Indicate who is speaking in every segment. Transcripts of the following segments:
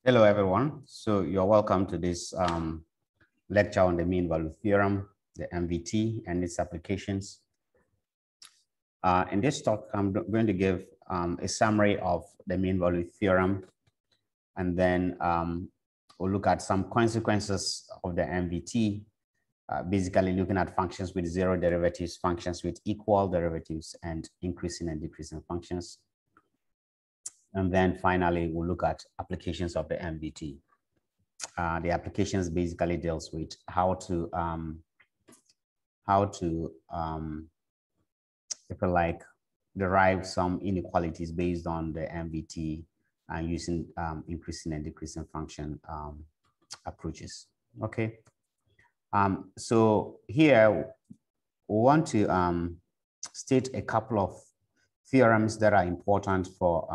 Speaker 1: Hello, everyone. So you're welcome to this lecture on the mean value theorem, the MVT, and its applications. In this talk, I'm going to give a summary of the mean value theorem, and then we'll look at some consequences of the MVT, basically looking at functions with zero derivatives, functions with equal derivatives, and increasing and decreasing functions. And then finally, we'll look at applications of the MVT. The applications basically deals with how to if you like, derive some inequalities based on the MVT and using increasing and decreasing function approaches. Okay. So here we want to state a couple of theorems that are important for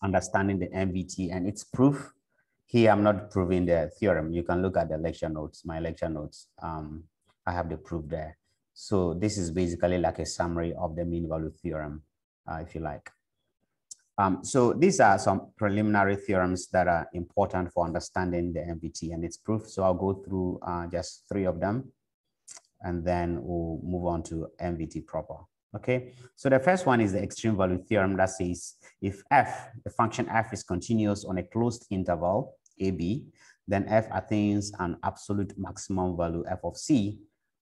Speaker 1: understanding the MVT and its proof. Here, I'm not proving the theorem. You can look at the lecture notes, my lecture notes. I have the proof there. So this is basically like a summary of the mean value theorem, if you like. So these are some preliminary theorems that are important for understanding the MVT and its proof. So I'll go through just 3 of them, and then we'll move on to MVT proper. Okay, so the first one is the extreme value theorem that says if f, the function f is continuous on a closed interval, AB, then f attains an absolute maximum value f of c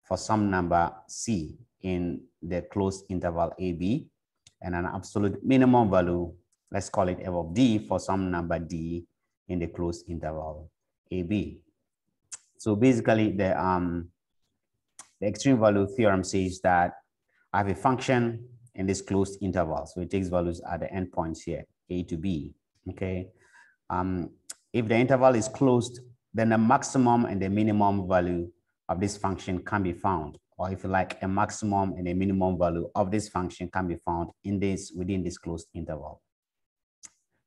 Speaker 1: for some number c in the closed interval AB, and an absolute minimum value, let's call it f of d, for some number d in the closed interval AB. So basically the extreme value theorem says that I have a function in this closed interval. So it takes values at the endpoints here, a to b, okay? If the interval is closed, then the maximum and the minimum value of this function can be found. Or if you like, a maximum and a minimum value of this function can be found within this closed interval.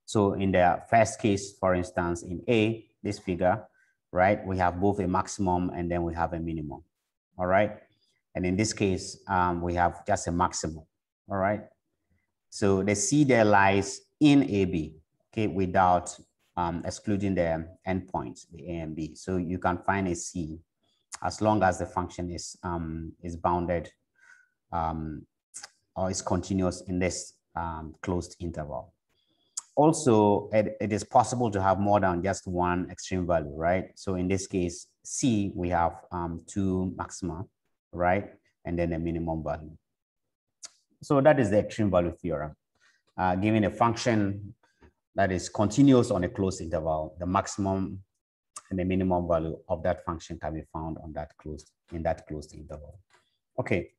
Speaker 1: So in the first case, for instance, in A, this figure, right, we have both a maximum and then we have a minimum, all right? And in this case, we have just a maximum, all right? So the C there lies in AB, okay, without excluding the endpoints, the A and B. So you can find a C as long as the function is bounded or is continuous in this closed interval. Also, it is possible to have more than just one extreme value, right? So in this case, C, we have 2 maxima, right? And then a minimum value. So that is the extreme value theorem. Given a function that is continuous on a closed interval, the maximum and the minimum value of that function can be found on that closed interval. Okay,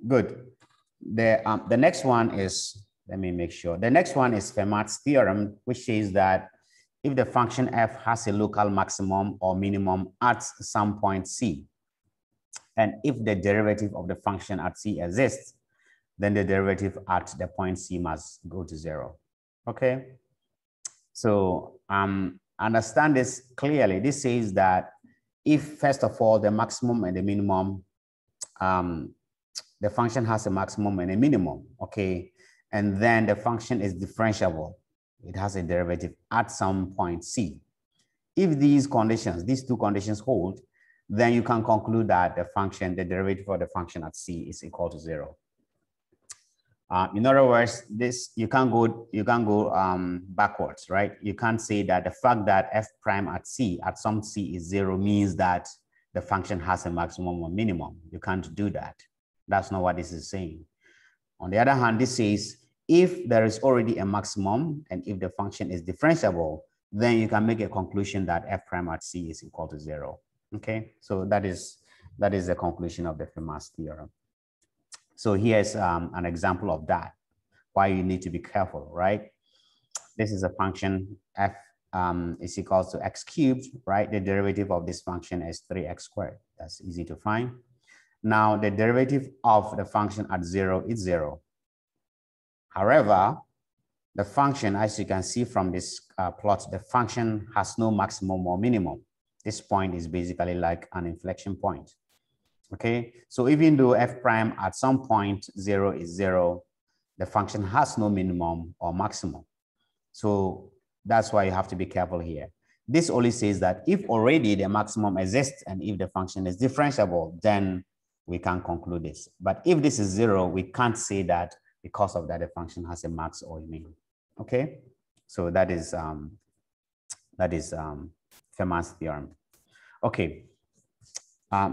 Speaker 1: good. The next one is, let me make sure. The next one is Fermats Theorem, which says that if the function f has a local maximum or minimum at some point c, and if the derivative of the function at c exists, then the derivative at the point c must go to 0. Okay? So understand this clearly. This says that if, first of all, the maximum and the minimum, the function has a maximum and a minimum, okay? And then the function is differentiable. It has a derivative at some point c. If these conditions, these 2 conditions hold, then you can conclude that the derivative of the function at c is equal to 0. In other words, you can't go backwards, right? You can't say that the fact that f prime at c, at some c is 0 means that the function has a maximum or minimum. You can't do that. That's not what this is saying. On the other hand, this says if there is already a maximum and if the function is differentiable, then you can make a conclusion that f prime at c is equal to 0. Okay, so that is the conclusion of the Fermat's theorem. So here's an example of that, why you need to be careful, right? This is a function f is equal to x cubed, right? The derivative of this function is 3x squared. That's easy to find. Now, the derivative of the function at 0 is 0. However, the function, as you can see from this plot, the function has no maximum or minimum. This point is basically like an inflection point. Okay, so even though f prime at some point 0 is 0, the function has no minimum or maximum. So That's why you have to be careful here. This only says that if already the maximum exists and if the function is differentiable, then we can conclude this. But if this is 0, we can't say that because of that the function has a max or a min. Okay, so that is Fermat's theorem. Okay.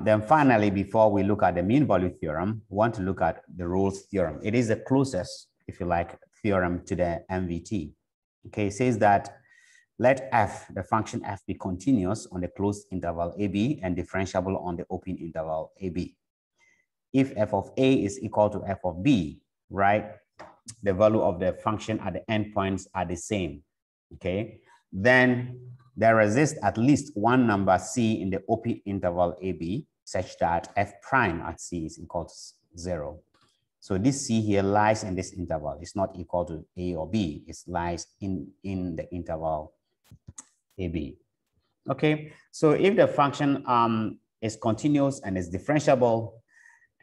Speaker 1: Then finally, before we look at the mean value theorem, we want to look at the Rolle's theorem. It is the closest, if you like, theorem to the MVT. Okay, it says that let f, the function f, be continuous on the closed interval AB and differentiable on the open interval AB. If f of A is equal to f of B, right, the value of the function at the endpoints are the same, okay, then there exists at least one number C in the open interval AB such that f prime at C is equal to 0. So this C here lies in this interval. It's not equal to A or B. It lies in the interval AB. Okay, so if the function is continuous and is differentiable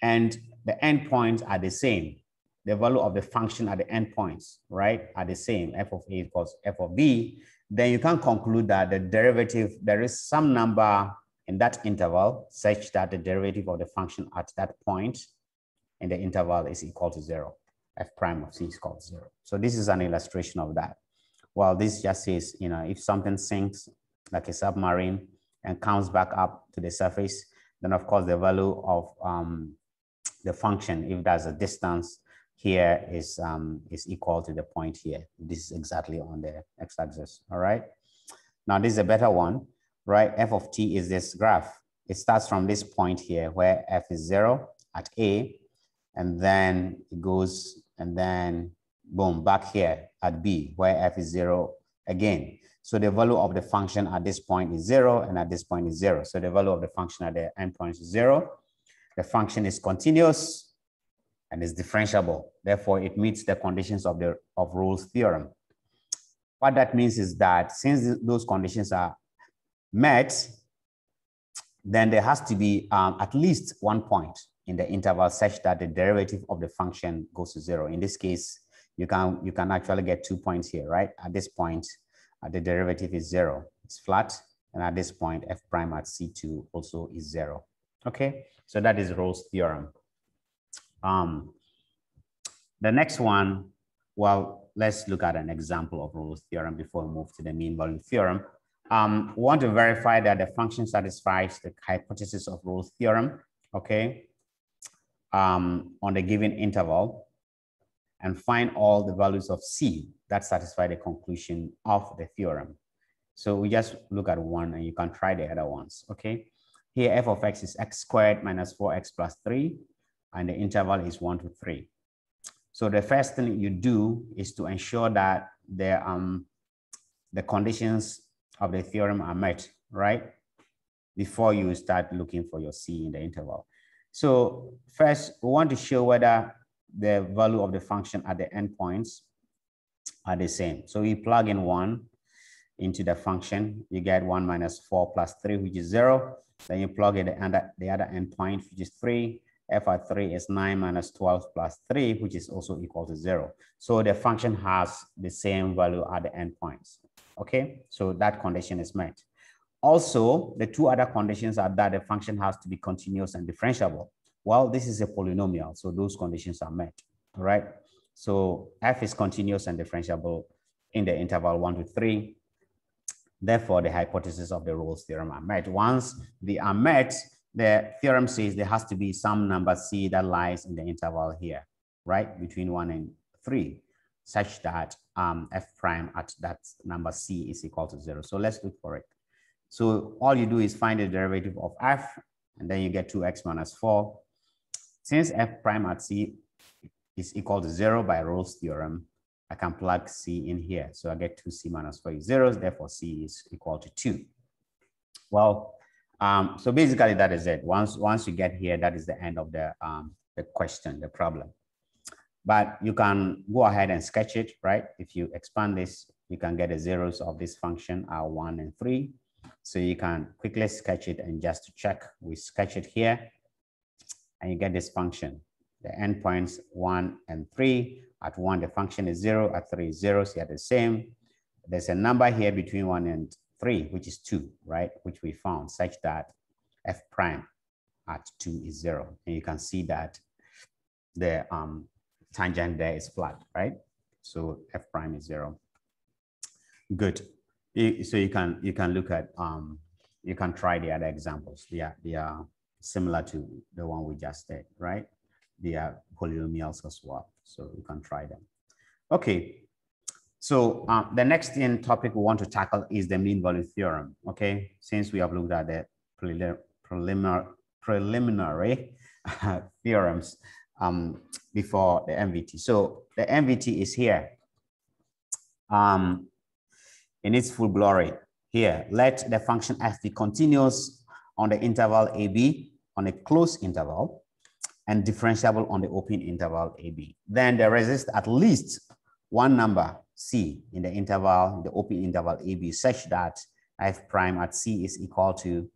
Speaker 1: and the endpoints are the same, the value of the function at the endpoints, right, are the same, f of A equals f of B, then you can conclude that the derivative, there is some number in that interval such that the derivative of the function at that point in the interval is equal to 0. F prime of C is equal to 0. So this is an illustration of that. Well, this just says, you know, if something sinks like a submarine and comes back up to the surface, then of course the value of the function, if there's a distance here, is equal to the point here. This is exactly on the x-axis. All right. Now this is a better one, right? F of t is this graph. It starts from this point here where f is 0 at A, and then it goes and then boom back here at B where f is 0 again. So the value of the function at this point is 0 and at this point is 0. So the value of the function at the endpoint is 0. The function is continuous and is differentiable. Therefore, it meets the conditions of Rolle's theorem. What that means is that since those conditions are met, then there has to be at least one point in the interval such that the derivative of the function goes to 0. In this case, you can actually get 2 points here, right? At this point, the derivative is 0. It's flat. And at this point, f prime at C2 also is 0. Okay, so that is Rolle's theorem. The next one, well, let's look at an example of Rolle's theorem before we move to the mean value theorem. We want to verify that the function satisfies the hypothesis of Rolle's theorem, okay, on the given interval, and find all the values of C that satisfy the conclusion of the theorem. So we just look at one and you can try the other ones, okay? Here, f of x is x squared minus 4x plus 3, and the interval is 1 to 3. So the first thing you do is to ensure that the conditions of the theorem are met, right? Before you start looking for your C in the interval. So first, we want to show whether the value of the function at the endpoints are the same. So we plug in 1 into the function, you get 1 minus 4 plus 3, which is 0. Then you plug in the other endpoint, which is 3. F at 3 is 9 minus 12 plus 3, which is also equal to 0. So the function has the same value at the endpoints. Okay, so that condition is met. Also, the two other conditions are that the function has to be continuous and differentiable. Well, this is a polynomial, so those conditions are met, all right? So f is continuous and differentiable in the interval 1 to 3. Therefore, the hypothesis of the Rolle's theorem are met. Once they are met, the theorem says there has to be some number C that lies in the interval here, right? Between 1 and 3, such that f prime at that number C is equal to 0. So let's look for it. So all you do is find the derivative of f, and then you get 2x minus 4. Since f prime at C is equal to 0 by Rolle's theorem, I can plug C in here. So I get 2c minus 4 is 0, therefore C is equal to 2. Well, so basically that is it. Once you get here, that is the end of the question, the problem. But you can go ahead and sketch it, right? If you expand this, you can get the zeros of this function are 1 and 3. So you can quickly sketch it, and just to check, we sketch it here and you get this function. The endpoints 1 and 3. At 1, the function is 0. At 3 is 0, so you have the same. there's a number here between 1 and 3, which is 2, right? Which we found such that f prime at 2 is 0. And you can see that the tangent there is flat, right? So f prime is 0. Good. So you can look at, you can try the other examples. They are similar to the one we just did, right? They are polynomials as well. So you can try them. Okay. So the next topic we want to tackle is the mean value theorem. Okay. Since we have looked at the preliminary theorems before the MVT. So the MVT is here in its full glory. Here, let the function f be continuous on the interval AB on a closed interval and differentiable on the open interval AB. Then there exists at least one number C in the interval, the open interval AB, such that f prime at C is equal to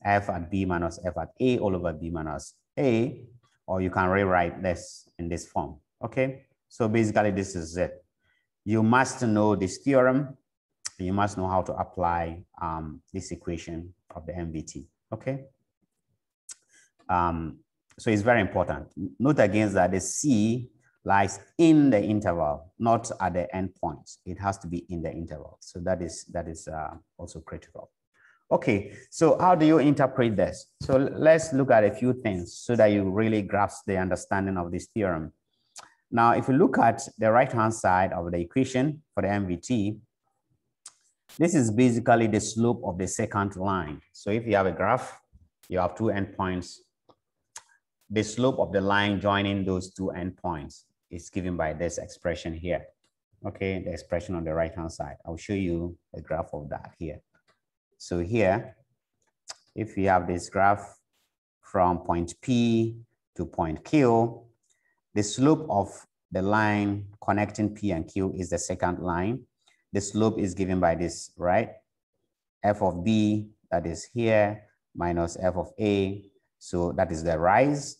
Speaker 1: f at B minus f at A all over B minus A, or you can rewrite this in this form, okay? So basically this is it. You must know this theorem. You must know how to apply this equation of the MVT, okay? So it's very important. Note again that the C lies in the interval, not at the endpoints. It has to be in the interval. So that is also critical. Okay, so how do you interpret this? So let's look at a few things so that you really grasp the understanding of this theorem. Now, if you look at the right-hand side of the equation for the MVT, this is basically the slope of the second line. So if you have a graph, you have two endpoints. The slope of the line joining those two endpoints is given by this expression here. Okay, the expression on the right-hand side. I'll show you a graph of that here. So here, if we have this graph from point P to point Q, the slope of the line connecting P and Q is the second line. The slope is given by this, right? F of B, that is here, minus F of A. So that is the rise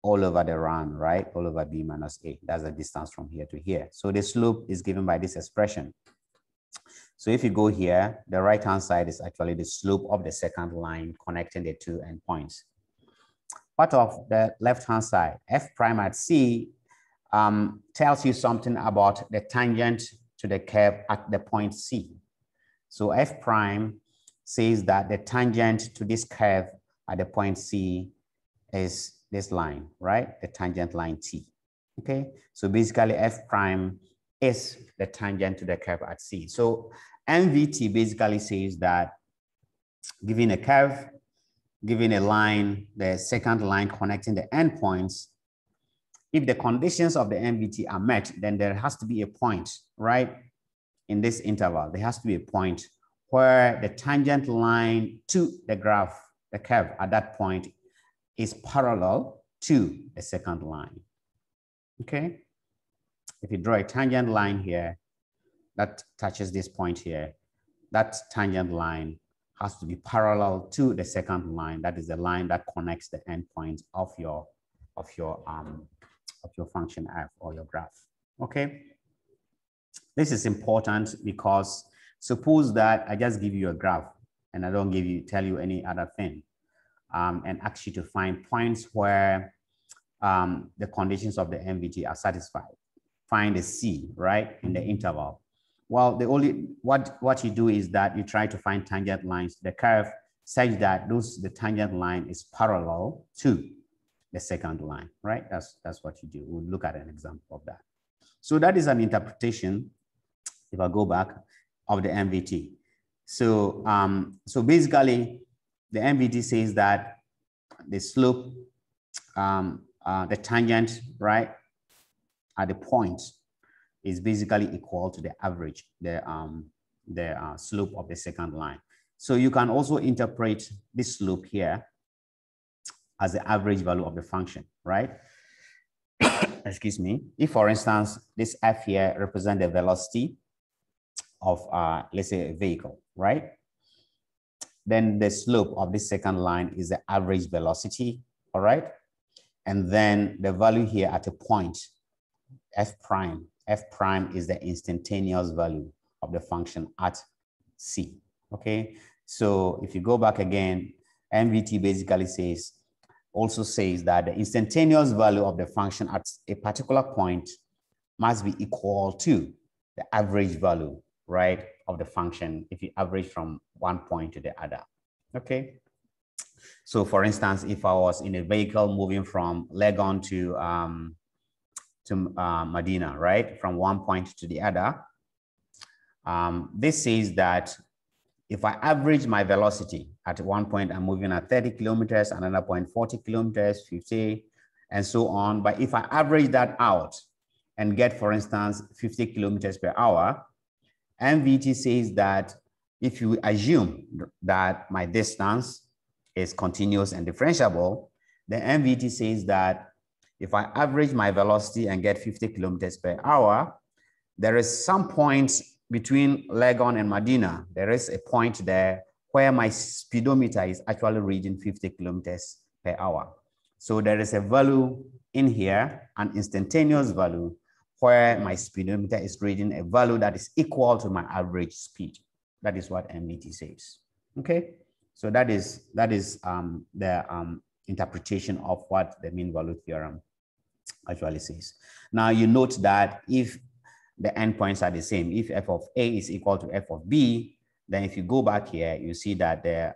Speaker 1: all over the run, right? All over B minus A. That's the distance from here to here. So the slope is given by this expression. So if you go here, the right-hand side is actually the slope of the second line connecting the two endpoints. Part of the left-hand side, F prime at C tells you something about the tangent to the curve at the point C. So F prime says that the tangent to this curve at the point C is this line, right? The tangent line T, okay? So basically F prime is the tangent to the curve at C. So MVT basically says that given a curve, given a line, the second line connecting the endpoints, if the conditions of the MVT are met, then there has to be a point, right? In this interval, there has to be a point where the tangent line to the graph, the curve at that point is parallel to the second line, okay? If you draw a tangent line here that touches this point here, that tangent line has to be parallel to the second line. That is the line that connects the endpoint of your function f or your graph. Okay. This is important because suppose that I just give you a graph and I don't tell you any other thing, and ask you to find points where the conditions of the MVT are satisfied. Find a C, right, in the interval. Well, what you do is that you try to find tangent lines to the curve such that the tangent line is parallel to the second line, right? That's what you do. We'll look at an example of that. So that is an interpretation, if I go back, of the MVT. So, so basically, the MVT says that the slope, the tangent, right, at the point is basically equal to the average, the slope of the second line. So you can also interpret this slope here as the average value of the function, right? Excuse me. If, for instance, this f here represents the velocity of, let's say, a vehicle, right? Then the slope of this second line is the average velocity, all right? And then the value here at a point, f prime is the instantaneous value of the function at C. Okay, so if you go back again, MVT basically also says that the instantaneous value of the function at a particular point must be equal to the average value, right, of the function if you average from one point to the other. Okay, so for instance, if I was in a vehicle moving from Legon to Medina, right, from one point to the other, this says that if I average my velocity at one point, I'm moving at 30 kilometers, another point 40 kilometers, 50, and so on. But if I average that out and get, for instance, 50 kilometers per hour, MVT says that if you assume that my distance is continuous and differentiable, then MVT says that if I average my velocity and get 50 kilometers per hour, there is some point between Legon and Medina. There is a point there where my speedometer is actually reading 50 kilometers per hour. So there is a value in here, an instantaneous value, where my speedometer is reading a value that is equal to my average speed. That is what MVT says. Okay, so that is the interpretation of what the mean value theorem actually says. Now you note that if the endpoints are the same, if f of A is equal to f of B, then if you go back here, you see that the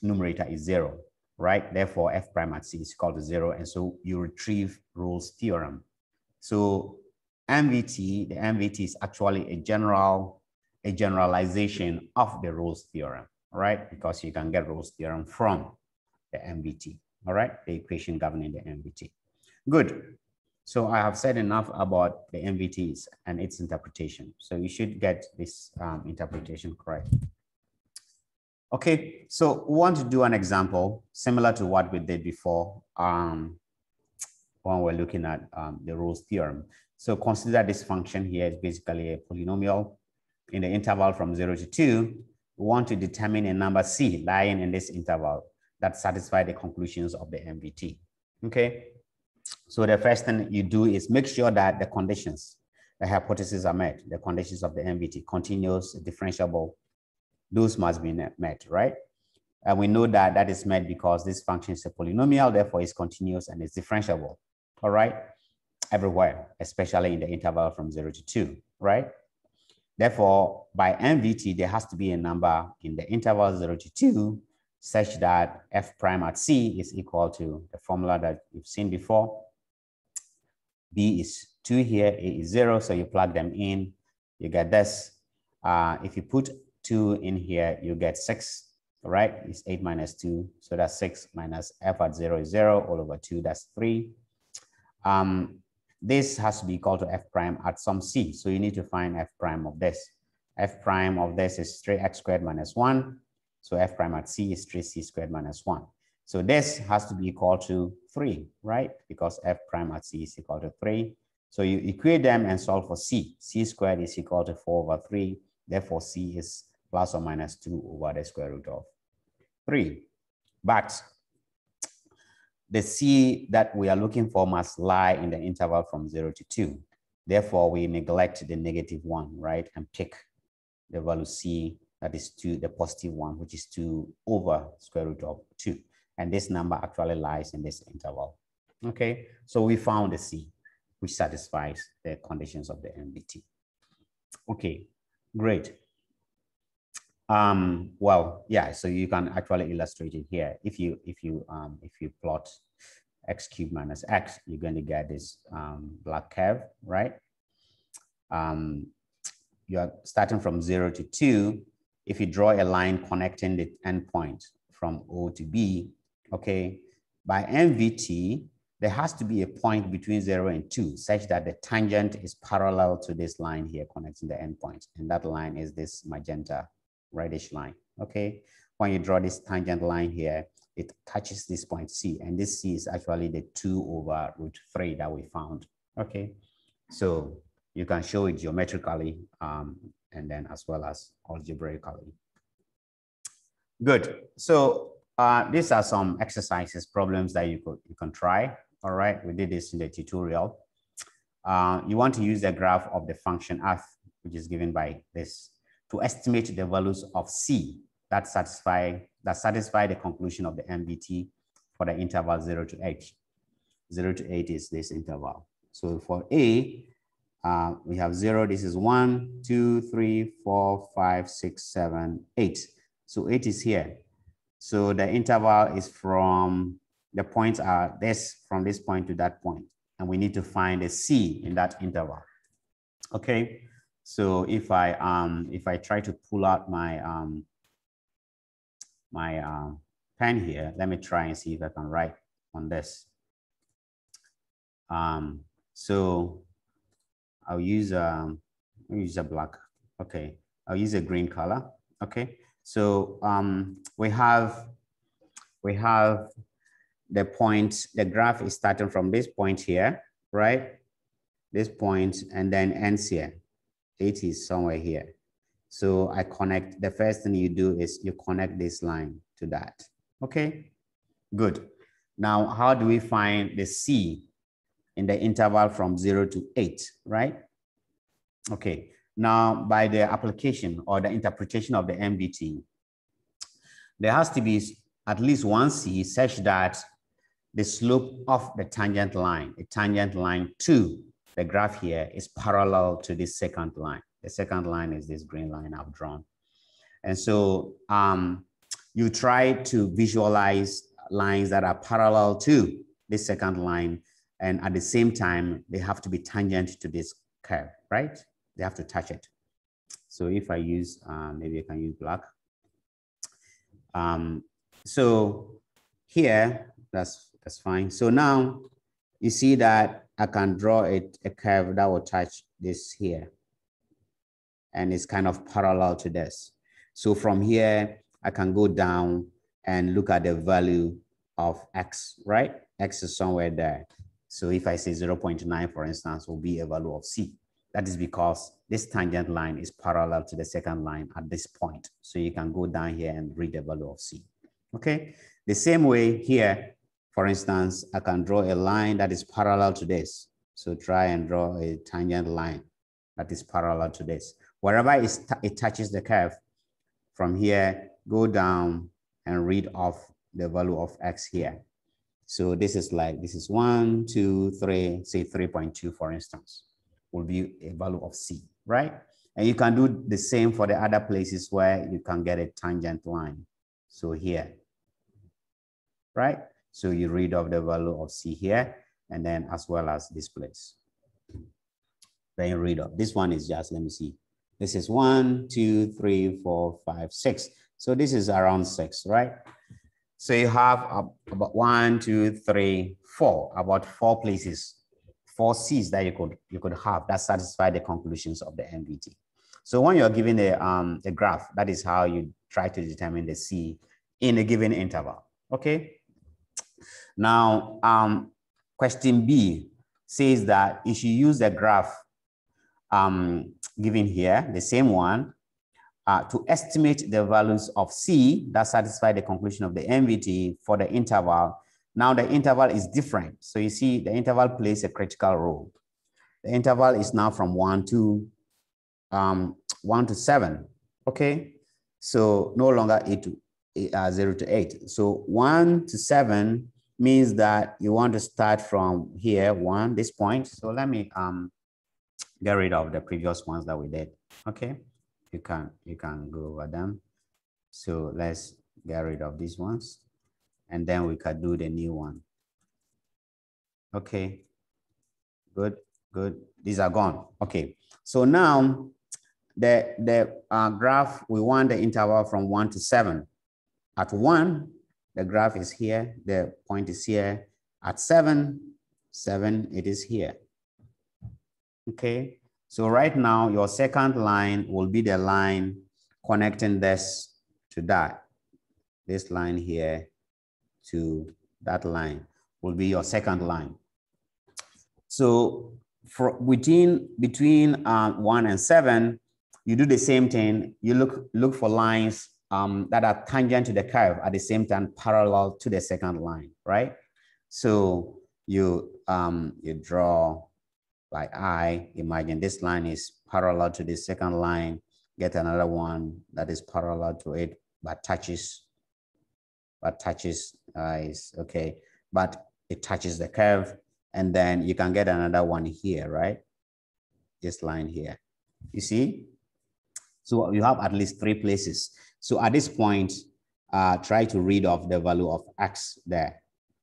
Speaker 1: numerator is 0, right? Therefore, f prime at C is equal to 0, and so you retrieve Rolle's theorem. So MVT, the MVT is actually a generalization of the Rolle's theorem, right? Because you can get Rolle's theorem from the MVT, all right? The equation governing the MVT. Good. So I have said enough about the MVTs and its interpretation. So you should get this interpretation correct. Okay, so we want to do an example similar to what we did before when we're looking at the Rolle's theorem. So consider this function here is basically a polynomial in the interval from 0 to 2. We want to determine a number C lying in this interval that satisfies the conclusions of the MVT. Okay. So the first thing you do is make sure that the conditions, the hypotheses are met, the conditions of the MVT, continuous, differentiable, those must be met, right? And we know that that is met because this function is a polynomial, therefore it's continuous and it's differentiable, all right? Everywhere, especially in the interval from 0 to 2, right? Therefore, by MVT, there has to be a number in the interval 0 to 2 such that f prime at C is equal to the formula that you've seen before. B is 2 here, A is 0, so you plug them in, you get this. If you put 2 in here, you get 6, right? It's 8 minus 2, so that's 6 minus f at 0 is 0, all over 2, that's 3. This has to be equal to f prime at some C, so you need to find f prime of this. F prime of this is 3x squared minus 1. So f prime at C is 3c squared minus 1. So this has to be equal to 3, right? Because f prime at C is equal to 3. So you equate them and solve for C. C squared is equal to 4 over 3. Therefore, C is plus or minus 2 over the square root of 3. But the C that we are looking for must lie in the interval from 0 to 2. Therefore, we neglect the -1, right? And pick the value C, that is 2, the positive one, which is 2 over square root of 2. And this number actually lies in this interval. Okay, so we found a C, which satisfies the conditions of the MVT. Okay, great. Well, yeah, so you can actually illustrate it here. If you plot x cubed minus x, you're going to get this black curve, right? You are starting from 0 to 2. If you draw a line connecting the endpoint from O to B, okay, by MVT, there has to be a point between 0 and 2 such that the tangent is parallel to this line here connecting the endpoint. And that line is this magenta reddish line, okay? When you draw this tangent line here, it touches this point C, and this C is actually the 2 over root 3 that we found, okay? So you can show it geometrically and then as well as algebraically. Good. So these are some exercises, problems that you can try. All right, we did this in the tutorial. You want to use the graph of the function f which is given by this, to estimate the values of C that satisfy the conclusion of the MVT for the interval 0 to 8. 0 to 8 is this interval. So for A, we have 0. This is 1, 2, 3, 4, 5, 6, 7, 8. So 8 is here. So the interval is from the points are this, from this point to that point, and we need to find a C in that interval. Okay. So if I try to pull out my pen here, let me try and see if I can write on this. So I'll use a black. Okay, I'll use a green color. Okay, so we have the point. The graph is starting from this point here, right? This point, and then ends here. 8 is somewhere here. So I connect. The first thing you do is you connect this line to that. Okay, good. Now, how do we find the C in the interval from 0 to 8, right? Okay, now by the application or the interpretation of the MVT, there has to be at least one C such that the slope of the tangent line to the graph here is parallel to this second line. The second line is this green line I've drawn. And so you try to visualize lines that are parallel to this second line, and at the same time, they have to be tangent to this curve, right? They have to touch it. So if I use, maybe I can use black. So here, that's fine. So now you see that I can draw a curve that will touch this here. And it's kind of parallel to this. So from here, I can go down and look at the value of X, right? X is somewhere there. So if I say 0.9, for instance, will be a value of C. That is because this tangent line is parallel to the second line at this point. So you can go down here and read the value of C. Okay. The same way here, for instance, I can draw a line that is parallel to this. So try and draw a tangent line that is parallel to this. Wherever it touches the curve, from here, go down and read off the value of X here. So this is 1, 2, 3, say 3.2, for instance, will be a value of C, right? And you can do the same for the other places where you can get a tangent line. So here, right? So you read off the value of C here, and then as well as this place. Then you read off. This one is just, let me see. This is 1, 2, 3, 4, 5, 6. So this is around 6, right? So you have about 1, 2, 3, 4, about 4 places, 4 C's that you could have that satisfy the conclusions of the MVT. So when you're given a graph, that is how you try to determine the C in a given interval. Okay. Now, question B says that you should use the graph given here, the same one, to estimate the values of C that satisfy the conclusion of the MVT for the interval. Now the interval is different. So you see the interval plays a critical role. The interval is now from 1 to 7, okay? So no longer 0 to 8. So 1 to 7 means that you want to start from here, 1, this point. So let me get rid of the previous ones that we did, okay? You can go over them. So let's get rid of these ones, and then we can do the new one. Okay, good. These are gone. Okay, so now the graph, we want the interval from 1 to 7. At 1, the graph is here, the point is here. At 7, it is here. Okay. So right now, your second line will be the line connecting this to that. This line here to that line will be your second line. So between 1 and 7, you do the same thing. You look for lines that are tangent to the curve at the same time parallel to the second line, right? So you draw. Like I imagine this line is parallel to the second line, get another one that is parallel to it, but touches is okay, but it touches the curve. And then you can get another one here, right? This line here, you see? So you have at least 3 places. So at this point, try to read off the value of x there.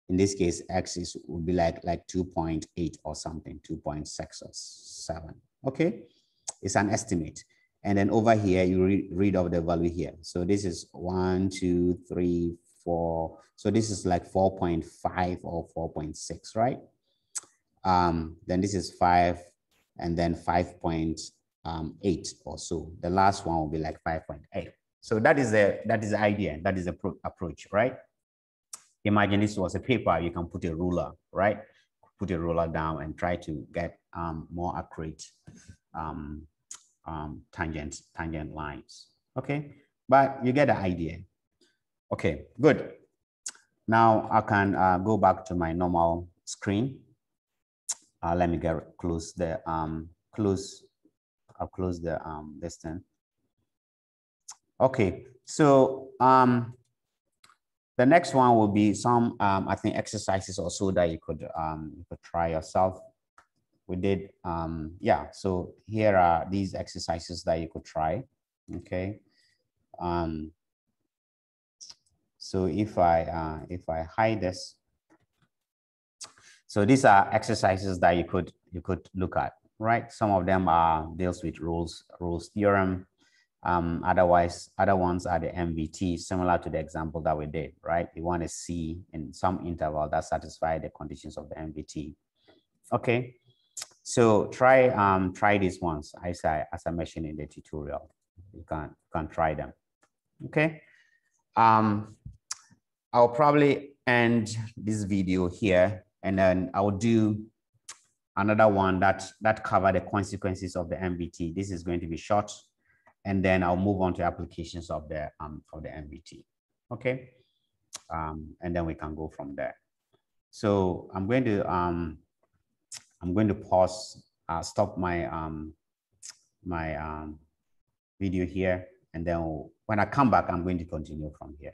Speaker 1: In this case, x would be like 2.8 or something, 2.6 or 7. Okay, it's an estimate. And then over here, you read off the value here. So this is 1, 2, 3, 4. So this is like 4.5 or 4.6, right? Then this is 5, and then 5.8 or so. The last one will be like 5.8. So that is the idea. That is the approach, right? Imagine this was a paper. You can put a ruler, right? Put a ruler down and try to get more accurate tangent lines. Okay, but you get the idea. Okay, good. Now I can go back to my normal screen. Let me close the I'll close the this thing. Okay, so the next one will be some I think exercises or so that you could try yourself. We did yeah, so here are these exercises that you could try. Okay, so if I hide this, so these are exercises that you could look at, right? Some of them deals with Rolle's theorem. Other ones are the MVT, similar to the example that we did, right? You want to see in some interval that satisfies the conditions of the MVT. Okay, so try these ones as I mentioned in the tutorial. You can try them. Okay, I'll probably end this video here, and then I'll do another one that cover the consequences of the MVT. This is going to be short, and then I'll move on to applications of the MVT. Okay, and then we can go from there. So I'm going to pause, stop my video here, and then when I come back, I'm going to continue from here.